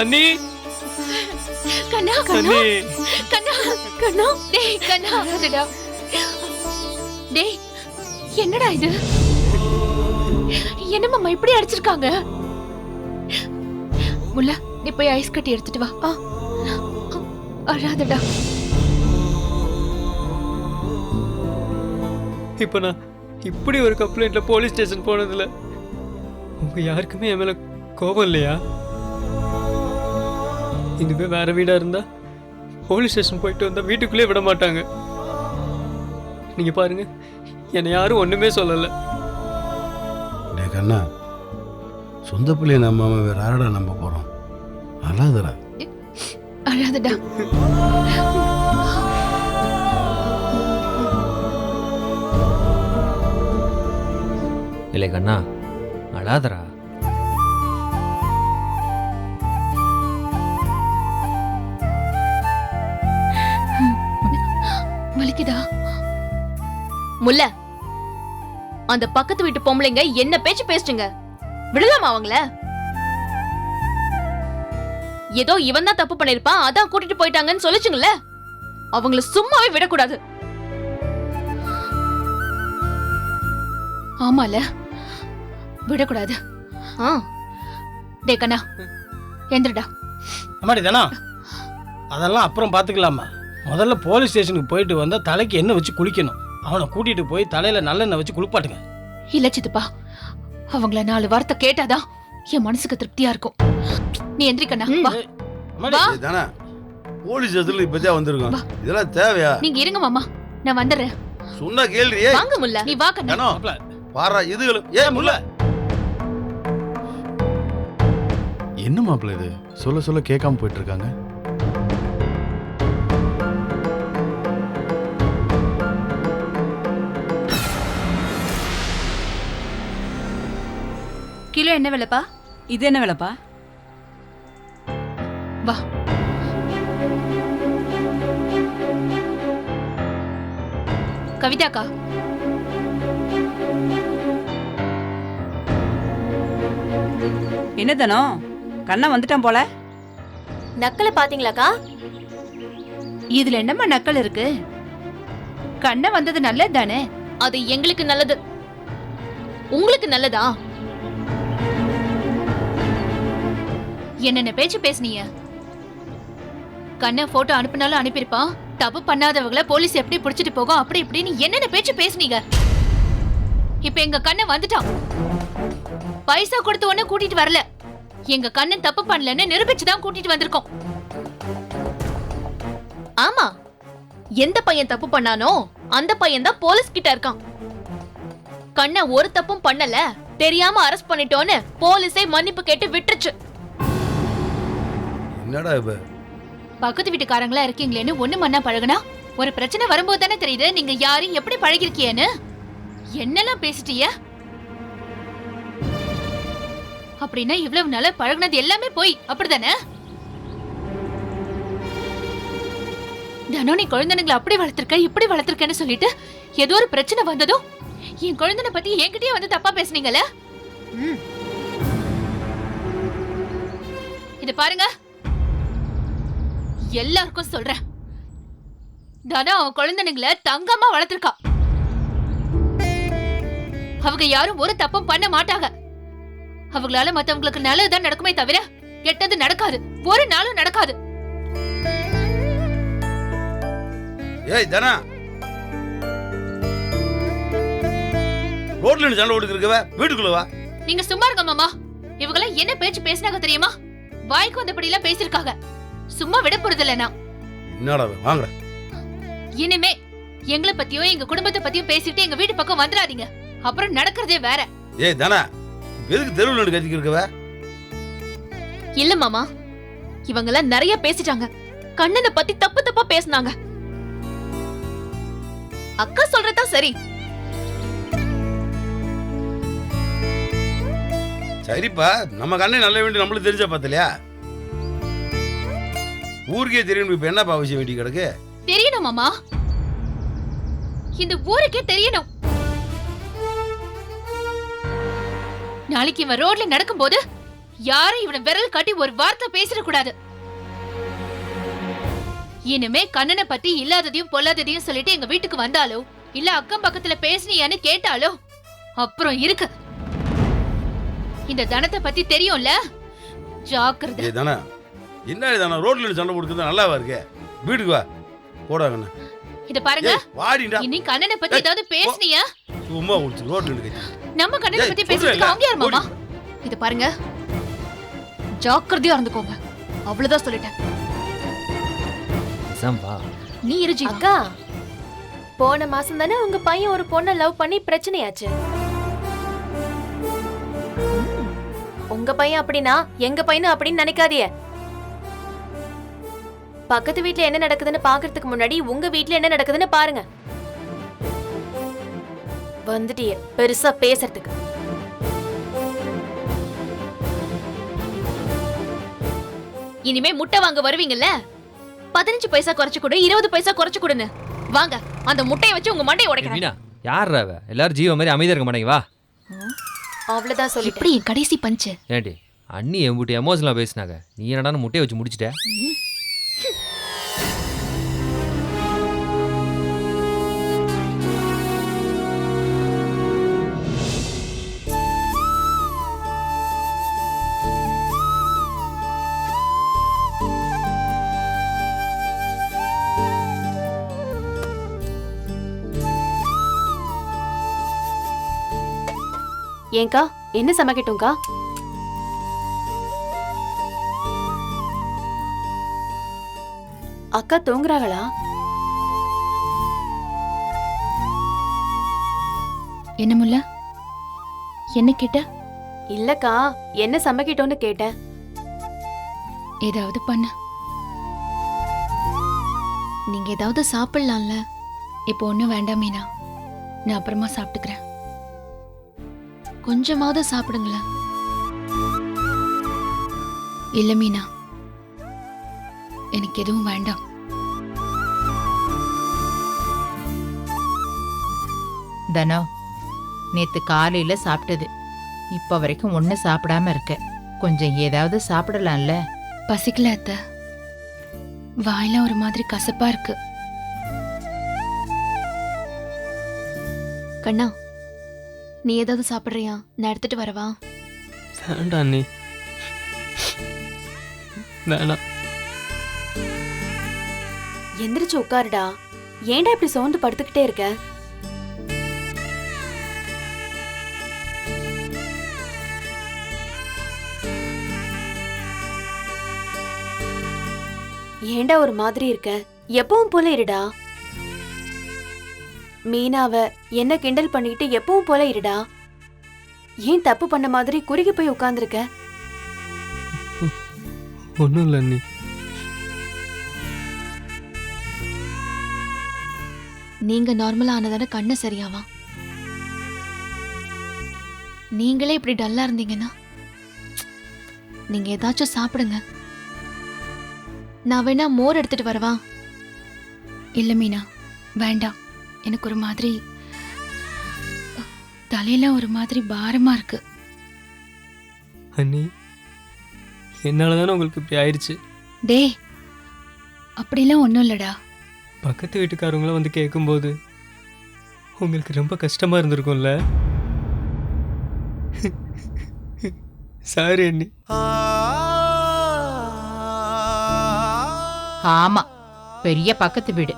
அண்ணி கண்ணா கண்ணா கண்ணா கண்ணா டேய் கண்ணா அடடா டேய் என்னடா இது என்ன மாமா இப்படி அடிச்சிருக்காங்க முல்ல நீ போய் ஐஸ் கட்டி எடுத்துட்டு வா அழாதடா இப்ப நான் இப்படி ஒரு கம்ப்ளைண்ட்ல போலீஸ் ஸ்டேஷன் போனதுல உங்க யாருக்குமே என் மேல கோபம் இல்லையா? இனிமே வேற வீடா இருந்தா போலீஸ் ஸ்டேஷன் போயிட்டு வந்தா வீட்டுக்குள்ளே விட மாட்டாங்க. நீங்க பாருங்க, என்னை யாரும் ஒண்ணுமே சொல்லல. கண்ணா, சொந்த பிள்ளைய நம்பாம வேற யாரடா நம்ப போறோம்? அழாதடா அழாதடா. இல்லை கண்ணா, அழாதரா. வலிக்குதா? முல்ல, அந்த பக்கத்து வீட்டு பொம்பளைங்க என்ன பேச்சு பேசுங்க, விடலாமா அவங்கள? ஏதோ இவன் தான் தப்பு பண்ணிருப்பான், அதான் கூட்டிட்டு போயிட்டாங்கன்னு சொல்லிச்சுங்கள. அவங்கள சும்மாவே விடக்கூடாது. ஆமால, விடக்கூடாது. டே கண்ணா, எந்திரடா. அம்மாடி தானா, அதெல்லாம் அப்புறம் பார்த்துக்கலாமா. முதல்ல போலீஸ் ஸ்டேஷனுக்கு போயிட்டு வந்தால் தலைக்கு எண்ணெய் வச்சு குளிக்கணும். அவனை கூட்டிட்டு போய் தலையில நல்லெண்ணெய் வச்சு குளிப்பாட்டுங்க. இல்ல சித்தப்பா, அவங்கள 4 வார்த்தை கேட்டாதான் என் மனசுக்கு திருப்தியா இருக்கும். நீ எந்திரிக்கண்ணா, வா. தானே போலீஸ் ஸ்டேஷன்ல இப்பதான் வந்திருக்கோம். இதெல்லாம் தேவையா? நீங்க இருங்க மாமா, நான் வந்துடுறேன். சொன்னா கேள்றியே. வாங்க முல்ல, நீ வா கண்ணா. பாரா இதுகளும் ஏன் முல்ல? என்ன மாப்பிள்ள இது சொல்ல சொல்ல கேட்காம போயிட்டு இருக்காங்க? கிலோ என்ன விலைப்பா? இது என்ன விலைப்பா? வா. கவிதாக்கா, என்ன தானோ கண்ணா வந்துட்டான் போல. நக்கலை பாத்தீங்களாக்கா? இதுல என்னம்மா நக்கல் இருக்கு? கண்ணா வந்தது நல்லது தானே. அது எங்களுக்கு நல்லது, உங்களுக்கு நல்லதா? என்னென்ன பேச்சு பேசுனீங்க? கண்ண போட்டோ அனுப்பினாலும் அனுப்பியிருப்பான். தப்பு பண்ணாதவங்கள போலீஸ் எப்படி பிடிச்சிட்டு போகும் அப்படி இப்படின்னு என்னென்ன பேச்சு பேசுனீங்க? இப்ப எங்க கண்ண வந்துட்டான். பைசா கொடுத்து ஒண்ணு கூட்டிட்டு வரல, எங்க கண்ணன் தப்பு பண்ணலன்னு நிரூபிச்சுதான் கூட்டிட்டு வந்திருக்கோம். ஆமா, எந்த பையன் தப்பு பண்ணானோ அந்த பையன் தான் போலீஸ் கிட்ட இருக்கான். கண்ண ஒரு தப்பும் பண்ணல, தெரியாம அரெஸ்ட் பண்ணிட்டோன்னு போலீஸே மன்னிப்பு கேட்டு விட்டுருச்சு. என்னடா இப்ப? பக்கத்து வீட்டுக்காரங்களா இருக்கீங்களேன்னு ஒண்ணு மண்ணா பழகுனா ஒரு பிரச்சனை வரும்போது தானே தெரியுது நீங்க யாரு எப்படி பழகிருக்கியன்னு. என்னெல்லாம் பேசிட்டீங்க? அப்படின்னா இவ்வளவு நாள பழகுனது எல்லாமே போய் அப்படிதானே? தினம் நீ குழந்தைங்களை அப்படி வளர்த்திருக்க இப்படி வளர்த்திருக்கன்னு சொல்லிட்டு ஏதோ ஒரு பிரச்சனை வந்ததும் என் குழந்தைனை பத்தி என்கிட்டயே வந்து தப்பா பேசுனீங்கல்ல. இது பாருங்க, எல்லாருக்கும் சொல்றேன், தானா அவன் குழந்தைங்களை தங்கமா வளர்த்திருக்கா. அவங்க யாரும் ஒரு தப்பும் பண்ண மாட்டாங்க. அவங்களால மத்தவங்களுக்கு நல்லதுதான் நடக்குமே தவிர கெட்டது நடக்காது, ஒரு நாளும் நடக்காது. ஏய் தானா, ரோட்ல சண்டை ஓடுக்கிறவ வீட்டுக்குள்ள வா. நீங்க சும்மா இருங்க மாமா. இவங்கெல்லாம் என்ன பேச்சு பேசினாங்க தெரியுமா? வாய்க்கு வந்தபடி எல்லாம் பேசிருக்காங்க. சும்மா விட போறது இல்ல. நான் என்னடா வாங்கடா. இனிமே எங்களை பத்தியோ எங்க குடும்பத்தை பத்தியோ பேசிட்டு எங்க வீட்டு பக்கம் வந்துடாதீங்க, அப்புறம் நடக்கிறதே வேற. ஏய் தானா, எதுக்கு தெருவில் நின்று கத்திக்கு இருக்கவ? இல்ல மாமா, இவங்கெல்லாம் நிறைய பேசிட்டாங்க. கண்ணனை பத்தி தப்பு தப்பா பேசினாங்க. அக்கா சொல்றதா சரி. சரிப்பா, நம்ம கண்ணை நல்ல வேண்டி நம்மளுக்கு தெரிஞ்சா பார்த்தலையா? ஊருக்கே தெரியணும். இப்ப என்னப்பா அவசியம் வேண்டி கிடக்கு? தெரியணும் மாமா, இந்த ஊருக்கே தெரியணும். நாளைக்கு இவன் ரோட்ல நடக்கும்போது யாரும் இவனை விரல் காட்டி ஒரு வார்த்தை பேசிடக்கூடாது. இனிமே கண்ணனை பத்தி இல்லாததையும் பொல்லாததையும் சொல்லிட்டு எங்க வீட்டுக்கு வந்தாலோ இல்ல அக்கம் பக்கத்துல பேசினியான்னு கேட்டாலோ அப்புறம் இருக்கு. இந்த தனத்தை பத்தி தெரியும்ல, ஜாக்கிரதை. ஏ தானே என்ன தானே ரோட்ல சண்டை கொடுக்குறது நல்லாவா இருக்கு? வீட்டுக்கு வா போடாங்கண்ணா. இத பாருங்க, வாடிடா. இனி கண்ணனை பத்தி ஏதாவது பேசினியா சும்மா குடிச்சு ரோட்ல நிக்க. நம்ம கண்ணனை பத்தி பேசுறதுக்கு அவங்க யார் மாமா? இத பாருங்க, ஜாக்கிரதையா இருந்துக்கோங்க, அவ்வளவுதான் சொல்லிட்டேன். வா நீ இரு ஜீவா. அக்கா, போன மாசம் தானே உங்க பையன் ஒரு பொண்ணை லவ் பண்ணி பிரச்சனையாச்சு. உங்க பையன் அப்படின்னா எங்க பையனும் அப்படின்னு நினைக்காதீங்க. பக்கத்து வீட்ல என்ன நடக்குதுன்னு பாக்குறதுக்கு முன்னாடி உங்க வீட்ல என்ன நடக்குதுன்னு பாருங்க. வந்துட்டியே பெருசா பேசுறதுக்கு. இனிமே முட்டை வாங்க வருவீங்கல்ல, 15 பைசா குறைச்சு கொடு, 20 பைசா குறைச்சு கொடுன்னு. வாங்க, அந்த முட்டையை வச்சு உங்க மண்டையை உடைக்கிறேன். மீனா யார் அவ? எல்லாரும் ஜீவ மாதிரி அமைதியா இருக்க மாட்டேங்க. வா. அவ்வளவுதான் சொல்லிட்டேன். இப்படி என் கடைசி பஞ்சு. ஏண்டி அண்ணி எம்பிட்டு எமோஷனலா பேசினாங்க, நீ என்னடா முட்டையை வச்சு முடிச்சிட்ட? ஏங்கா, என்ன சமைக்கட்டும்க்கா? அக்கா தூங்குறாங்களா? என்ன முல்ல, என்ன கேட்ட? இல்லக்கா, என்ன சமைக்கட்டும்னு கேட்டேன். ஏதாவது பண்ண. நீங்க ஏதாவது சாப்பிடலாம்ல. இப்போ ஒண்ணும் வேண்டாம் மீனா, நான் அப்புறமா சாப்பிட்டுக்கிறேன். கொஞ்சமாவது சாப்பிடுங்களேன். இல்ல மீனா, எனக்கு எதுவும் வேண்டாம். தனோ, நேத்து காலையில சாப்பிட்டது இப்ப வரைக்கும் ஒண்ணு சாப்பிடாம இருக்க. கொஞ்சம் ஏதாவது சாப்பிடலாம்ல? பசிக்கல அத்தை, வாயில ஒரு மாதிரி கசப்பா இருக்கு. கண்ணா, நீ ஏதாவது சாப்பிடுறியா? நான் எடுத்துட்டு வரவா? வேண்டாம் அண்ணி, வேணாம். எந்திரிச்சு உட்காருடா. ஏன்டா இப்படி சோர்ந்து படுத்துக்கிட்டே இருக்க? ஏன்டா ஒரு மாதிரி இருக்க? எப்பவும் போல இருடா. மீனாவ என்ன கிண்டல் பண்ணிட்டு எப்பவும் போல இருடா. ஏன் தப்பு பண்ண மாதிரி குறுகி போய் உட்கார்ந்துருக்க? ஒன்றும் இல்லை அண்ணி. நீங்க நார்மலா ஆனதான கண்ணு சரியாவா? நீங்களே இப்படி டல்லா இருந்தீங்கன்னா நீங்க ஏதாச்சும் சாப்பிடுங்க. நான் வேணா மோர் எடுத்துட்டு வரவா? இல்ல மீனா, வேண்டாம். எனக்கு ஒரு மாதிரி தலையில ஒரு மாதிரி பாரமா இருக்கு. அண்ணி, என்னால தானே உங்களுக்கு இப்படி ஆயிடுச்சு. டே, அப்படிலாம் ஒன்றும் இல்லடா. பக்கத்து வீட்டுக்காரங்களும் வந்து கேட்கும்போது உங்களுக்கு ரொம்ப கஷ்டமா இருந்திருக்கும்ல. சாரி அண்ணி. ஆமா, பெரிய பக்கத்து வீடு.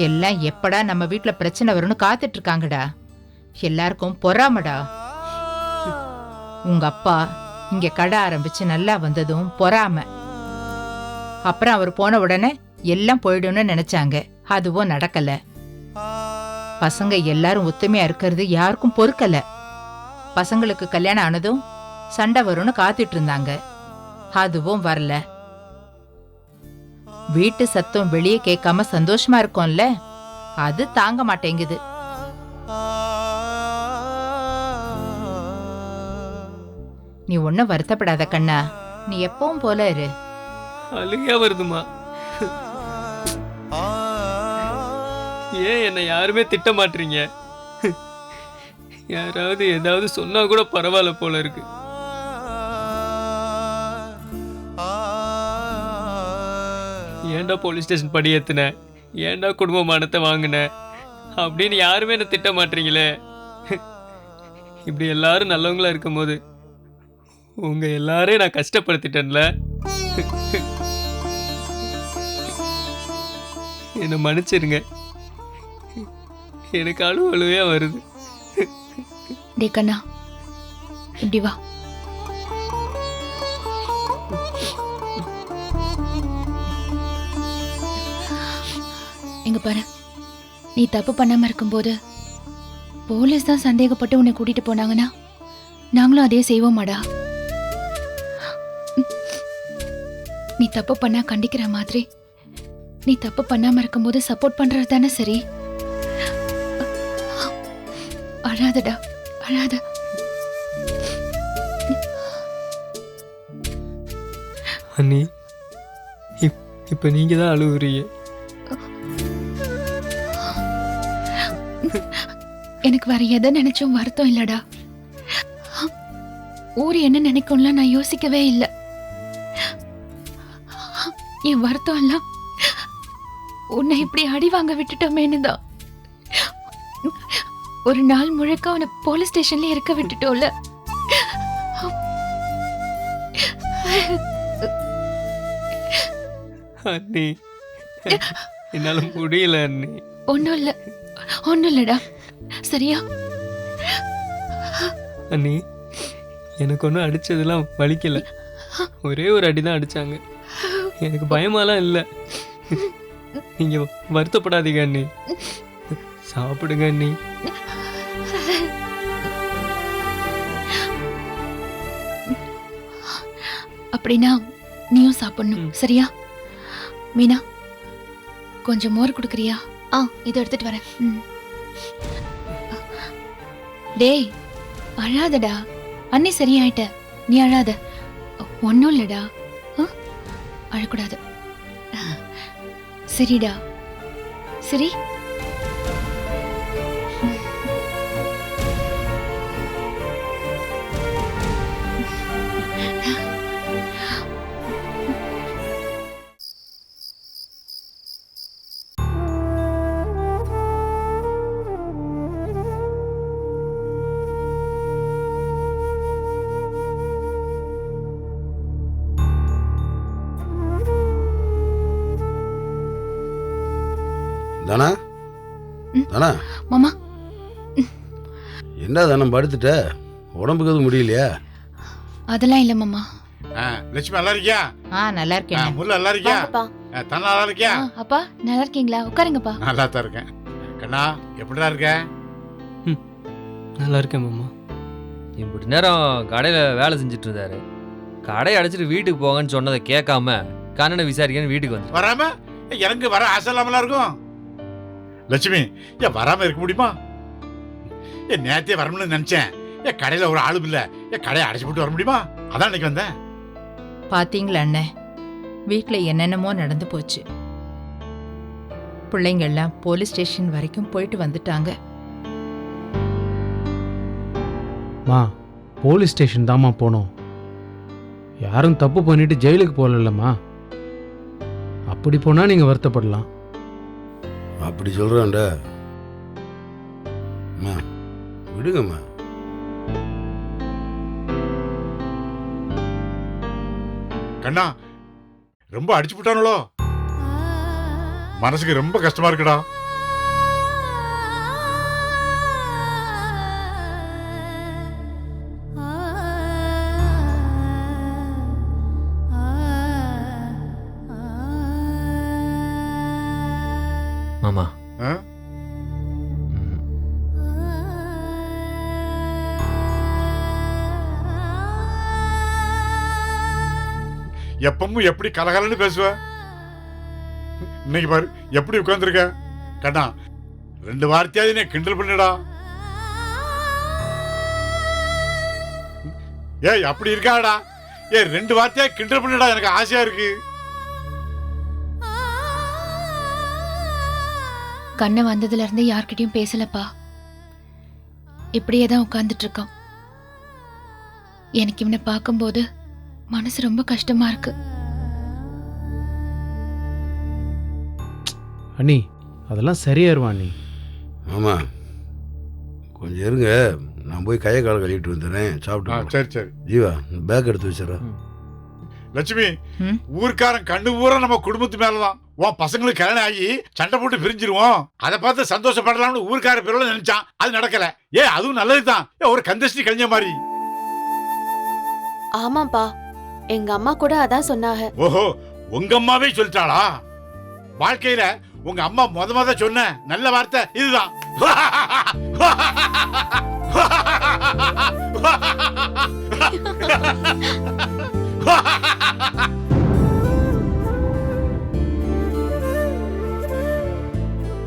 எல்லாம் எப்படா நம்ம வீட்ல பிரச்சனை வரும்னு காத்துட்டு இருக்காங்கடா. எல்லாருக்கும் பொறாமடா. உங்க அப்பா இங்க கடை ஆரம்பிச்சு நல்லா வந்ததும் பொறாம. அப்புறம் அவர் போன உடனே எல்லாம் போயிடும்னு நினைச்சாங்க. அதுவும் நடக்கல. பசங்க எல்லாரும் ஒத்துமையா இருக்கிறது யாருக்கும் பொறுக்கல. பசங்களுக்கு கல்யாணம் ஆனதும் சண்டை வரும்னு காத்துட்டு இருந்தாங்க. அதுவும் வரல. வீட்டு சத்தம் வெளியே கேட்காம சந்தோஷமா இருக்கும்ல, அது தாங்க மாட்டேங்குது. நீ ஒன்னும் வருத்தப்படாத கண்ணா, நீ எப்பவும் போல இரு. அழுகையா வருதுமா. ஏன் என்னை யாருமே திட்ட மாட்டீங்க? யாராவது ஏதாவது சொன்னா கூட பரவாயில்ல போல இருக்கு. ஏன்டா போலீஸ் ஸ்டேஷன் படி ஏத்துன, ஏன்டா குடும்ப மானத்தை வாங்கின அப்படின்னு யாருமே என்ன திட்ட மாட்டீங்களே. இப்படி எல்லாரும் நல்லவங்களா இருக்கும்போது உங்க எல்லாரையும் நான் கஷ்டப்படுத்திட்டேன்ல. என்னை மன்னிச்சிருங்க. எனக்கு அழுவழுவையா வருது. டே கண்ணா, இப்படி வா. இங்க பாரு, நீ தப்பு பண்ணாம இருக்கும்போது போலீஸ் தான் சந்தேகப்பட்டு உன்னை கூட்டிட்டு போனாங்கன்னா நாங்களும் அதே செய்வோமாடா. நீ தப்பு பண்ணா கண்டிக்கிற மாதிரி நீ தப்பு பண்ணாம இருக்கும்போது சப்போர்ட் பண்றது தானே சரி. அழாதடா, அழாத. அண்ணி, இப்ப நீங்க தான் அழுவுறீங்க. எனக்கு வேற எதை நினைச்சும் வருத்தம் இல்லடா. ஊர் என்ன நினைக்கும்லாம் நான் யோசிக்கவே இல்லை. என் வருத்தம் எல்லாம் உன்னை இப்படி அடி வாங்க விட்டுட்டோமேனு தான். ஒரு நாள் முழுக்க உன்னை போலீஸ் ஸ்டேஷன்ல இருக்க விட்டுட்டோம்ல. அண்ணி, என்னால முடியல அண்ணி. ஒன்னும் இல்லடா, சரியா? அண்ணி, எனக்கு ஒன்றும் அடிச்சதெல்லாம் வலிக்கல. ஒரே ஒரு அடி தான் அடிச்சாங்க. எனக்கு பயமாலாம் இல்லை. நீங்க வருத்தப்படாதீங்க அண்ணி. சாப்பிடுங்க அண்ணி. அப்படின்னா நீயும் சாப்பிடணும், சரியா? மீனா, கொஞ்சம் மோர் குடுக்கறியா? இதை எடுத்துட்டு வரேன். டேய், அழாதடா. அண்ணி சரியாயிட்ட, நீ அழாத. ஒன்னும் இல்லடா, அழக்கூடாது. சரிடா, சரி. தானா தானா மாமா, என்ன தானே படுத்துட்ட? உடம்புக்கு எதுவும் முடியலையா? அதெல்லாம் இல்ல மாமா. லட்சுமி நல்லா இருக்கியா? நல்லா இருக்கேன். முல்ல நல்லா இருக்கியா? வாங்கப்பா. தன்னா நல்லா இருக்கியா? அப்பா நல்லா இருக்கீங்களா? உட்காருங்கப்பா. நல்லா தான் இருக்கேன். கண்ணா, எப்படிடா இருக்க? நல்லா இருக்கேன் மாமா. இப்படி நேரம் கடையில் வேலை செஞ்சுட்டு இருந்தாரு. கடையை அடைச்சிட்டு வீட்டுக்கு போங்கன்னு சொன்னதை கேட்காம கண்ணனை விசாரிக்கன்னு வீட்டுக்கு வந்து வராம எனக்கு வர ஆசை இல்லாமலாம் இருக்கும். லட்சுமி, ஏன் வராம இருக்க முடியுமா? என் நேரத்தையே வரணும்னு நினைச்சேன். என் கடையில ஒரு ஆளும் இல்ல. என் கடையை அடைச்சு போட்டு வர முடியுமா? அதான் இன்னைக்கு வந்தேன். பாத்தீங்களா அண்ணே, வீட்டில் என்னென்னமோ நடந்து போச்சு. பிள்ளைங்க எல்லாம் போலீஸ் ஸ்டேஷன் வரைக்கும் போயிட்டு வந்துட்டாங்க. மா, போலீஸ் ஸ்டேஷன் தாம்மா போனோம். யாரும் தப்பு பண்ணிட்டு ஜெயிலுக்கு போகலல்லம்மா. அப்படி போனா நீங்க வருத்தப்படலாம். அப்படி சொல்றான்டா. விடுங்கம்மா. கண்ணா, ரொம்ப அடிச்சு போட்டானுளோ? மனசுக்கு ரொம்ப கஷ்டமா இருக்குடா. மாமா, எப்பவும் எப்படி கலகலன்னு பேசுவ? இன்னைக்கு பாரு எப்படி உட்கார்ந்துருக்க. கண்ணா, 2 வார்த்தையாவது நீ கிண்டல் பண்ணிடா. ஏய், அப்படி இருக்காடா. 2 வார்த்தையா கிண்டல் பண்ணிடா, எனக்கு ஆசையா இருக்கு. கண்ணை வந்ததுல இருந்து யார்கிட்டயும் பேசலப்பா. இப்படியே தான் உட்கார்ந்துட்டு இருக்கான். எனக்கு இவனை பார்க்கும்போது மனசு ரொம்ப கஷ்டமா இருக்கு. அண்ணி அதெல்லாம் சரியாயிருவா அண்ணி. ஆமாம், கொஞ்சம் இருங்க, நான் போய் கையை காலை கழுவிட்டு வந்துடுறேன். ஆ, சாப்பிட்டு சரி சரி. ஜீவா பேக் எடுத்து வச்சிடறேன். லட்சுமி, ம்? ஊர்க்காரன் கண்ணு பூரா நம்ம குடும்பத்து மேலதான். உன் பசங்களுக்கு கல்யாணம் ஆகி சண்டை போட்டு பிரிஞ்சிருவோம், அதை பார்த்து சந்தோஷப்படலாம்னு ஊர்க்கார பேரோட நினைச்சான். அது நடக்கல. அதுவும் நல்லதுதான். ஒரு கந்தஸ்ரீ கழிஞ்ச மாதிரி. ஆமாப்பா, எங்க அம்மா கூட அதான் சொன்னாங்க. ஓஹோ, உங்க அம்மாவே சொல்லிட்டாளா? வாழ்க்கையில உங்க அம்மா முத சொன்ன நல்ல வார்த்தை இதுதான்.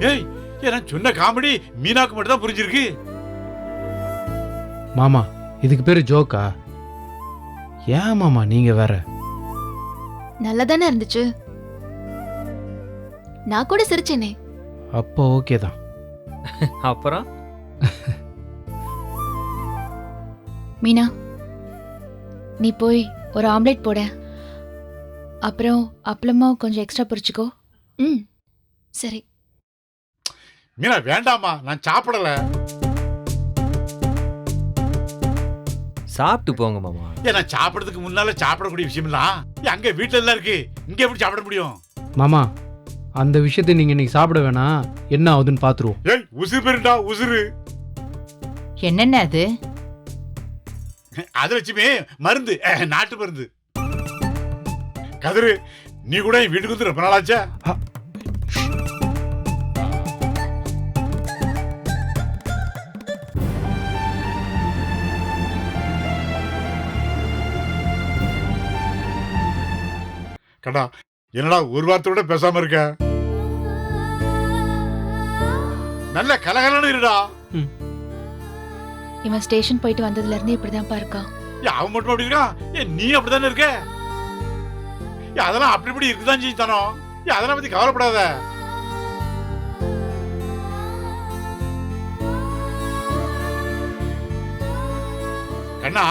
ஏய், நான் சொன்ன காமெடி மீனாக்கு மட்டும் தான் புரிஞ்சிருக்கு. மாமா இதுக்கு பேரு ஜோக்கா? ஏன் மாமா நீங்க வேற? நல்லதானே இருந்துச்சு, நான் கூட சிரிச்சேனே. அப்போ ஓகே தான். அப்புறம் மீனா, நீ போய் ஒரு ஆம்லெட் போட, அப்புறம் அப்பளமா கொஞ்சம் எக்ஸ்ட்ரா பொரிச்சுக்கோ. ம், சரி. மீனா வேண்டாமா, நான் சாப்பிடல. சாப்பிட்டு போங்க மாமா. நான் சாப்பிடறதுக்கு முன்னால சாப்பிடக்கூடிய விஷயம்லாம் அங்க வீட்டுல எல்லாம் இருக்கு. இங்க எப்படி சாப்பிட முடியும்? மாமா அந்த விஷயத்தை நீங்க இன்னைக்கு சாப்பிட வேணாம், என்ன ஆகுதுன்னு பாத்துருவோம். ஏய், உசுறு பெருண்டா உசுறு. என்னென்ன அது? அது லட்சுமி மருந்து, நாட்டு மருந்து. கதிரு, நீ கூட என் வீட்டுக்கு வந்து ரொம்ப நாளாச்சா? கடா, என்னடா ஒரு வார்த்தையோட பேசாம இருக்க? நல்ல கலகலன்னு இருடா. இவன் ஸ்டேஷன் போயிட்டு வந்ததுல இருந்து இப்படிதான் இருக்கான். அவன் மட்டும் அப்படி இருக்கான், நீ அப்படித்தானே இருக்க. அதெல்லாம் அப்படி இப்படி இருக்குதான் செய்தானோ. அதெல்லாம் பத்தி கவலைப்படாத. கண்ணா,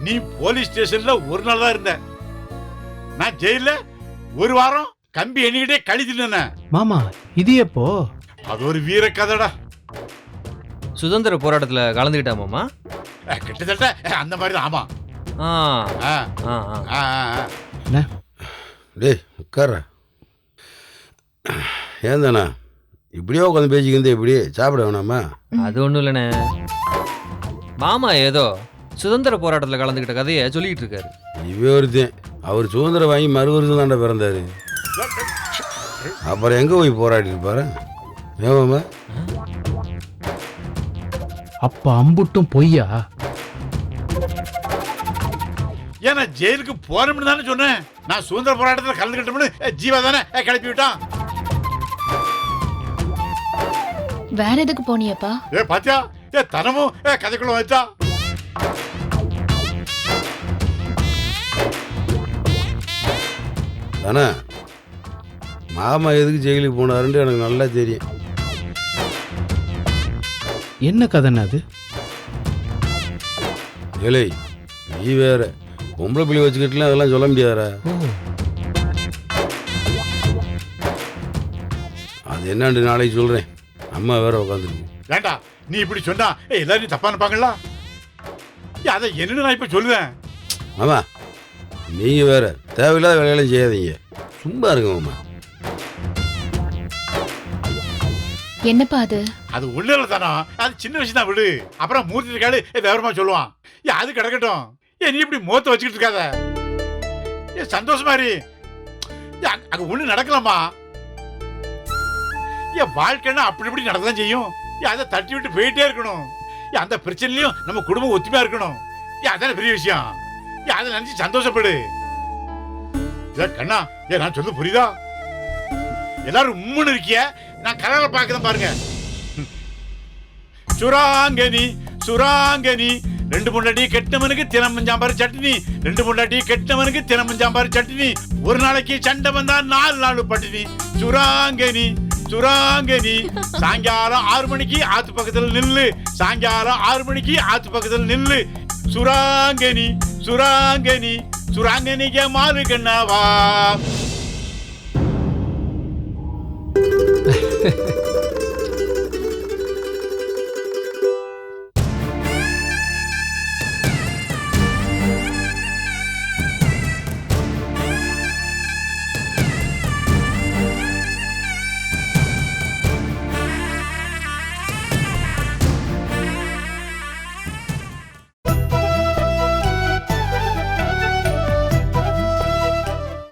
நீ போலீஸ் ஸ்டேஷன்ல ஒரு நாள் தான் இருந்த. நான் ஜெயில ஒரு வாரம் கம்பி எண்ணிக்கிட்டே கழிச்சுட்டேன். மாமா இது எப்போ? அது ஒரு வீர கதைடா. சுதந்திர போராட்டத்துல கலந்துக்கிட்டா மாமா? கிட்டத்தட்ட அந்த மாதிரி தான். ஆமா. ஆ ஆ ஆ. டேய் உட்கார. ஏன் தானே இப்படியோ உட்காந்து பேசிக்கிந்தே இப்படி சாப்பிட வேணாமா? அது ஒன்றும் இல்லைண்ணே, மாமா ஏதோ சுதந்திர போராட்டத்தில் கலந்துக்கிட்ட கதையை சொல்லிக்கிட்டு இருக்காரு. இவே ஒருத்தன் அவர் சுதந்திரம் வாங்கி மறு வருஷம் தாண்டா பிறந்தாரு. அப்புறம் எங்கே போய் போராடி இருப்பாரு? ஏமாமா அப்ப அம்புட்டும் பொய்யா? ஏன்னா ஜெயிலுக்கு போறோம்னு தானே சொன்னேன். நான் சுதந்திர போராட்டத்தில் கலந்துக்கிட்டோம்னு ஜீவா தானே கிளப்பி விட்டான். வேற எதுக்கு போனியப்பா? பாத்தியா, தனமும் கதைக்குள்ள வச்சா. தானே மாமா எதுக்கு ஜெயிலுக்கு போனாருன்னு எனக்கு நல்லா தெரியும். என்ன கதைன்னு அது? ஏலே நீ வேற பொம்பளை பிள்ளை வச்சுக்கிட்டுலாம் அதெல்லாம் சொல்ல முடியாதா? அது என்னான்னு நாளைக்கு சொல்றேன். அம்மா வேற உட்காந்துருக்கு. வேண்டா, நீ இப்படி சொன்னா எல்லாரும் தப்பா நினைப்பாங்களா? அதை என்னன்னு நான் இப்ப சொல்லுவேன். மாமா நீங்க வேற தேவையில்லாத வேலையெல்லாம் செய்யாதீங்க, சும்மா இருங்க மாமா. என்னப்பா அது? அது ஒண்ணு இல்லை தானோ, அது சின்ன விஷயம் தான், விடு. அப்புறம் மூர்த்தி இருக்காடு விவரமா சொல்லுவான். அது கிடக்கட்டும். நீ இப்படி முகத்தை வச்சுக்கிட்டு இருக்காத. சந்தோஷமா இரு. அங்க ஒண்ணு நடக்கலாமா? வாழ்க்கைன்னா அப்படி இப்படி நடக்கதான் செய்யும். அதை தட்டி விட்டு போயிட்டே இருக்கணும். அந்த பிரச்சனையிலையும் நம்ம குடும்பம் ஒத்துமையா இருக்கணும். அதான பெரிய விஷயம். அதை நினைச்சு சந்தோஷப்படு. கண்ணா, நான் சொல்ல புரியுதா? எல்லாரும் உம்முன்னு இருக்கிய, நான் கலரை பார்க்கதான் பாருங்க. சுராங்கனி சுராங்கனி, 2 பொண்டாட்டி கெட்டவனுக்கு தினமும் சாம்பார் சட்னி, 2 பொண்டாட்டி கெட்டவனுக்கு தினமும் சாம்பார் சட்னி, ஒரு நாளைக்கு சண்டை வந்தா 4 நாள் பட்டினி. சுராங்கனி சுராங்கனி, சாயங்காலம் 6 மணிக்கு ஆத்து பக்கத்துல நில்லு, சாயங்காலம் 6 மணிக்கு ஆத்து பக்கத்துல நில்லு. சுராங்கனி சுராங்கனி சுராங்கனிக்கு மாறு கண்ணாவா. போங்க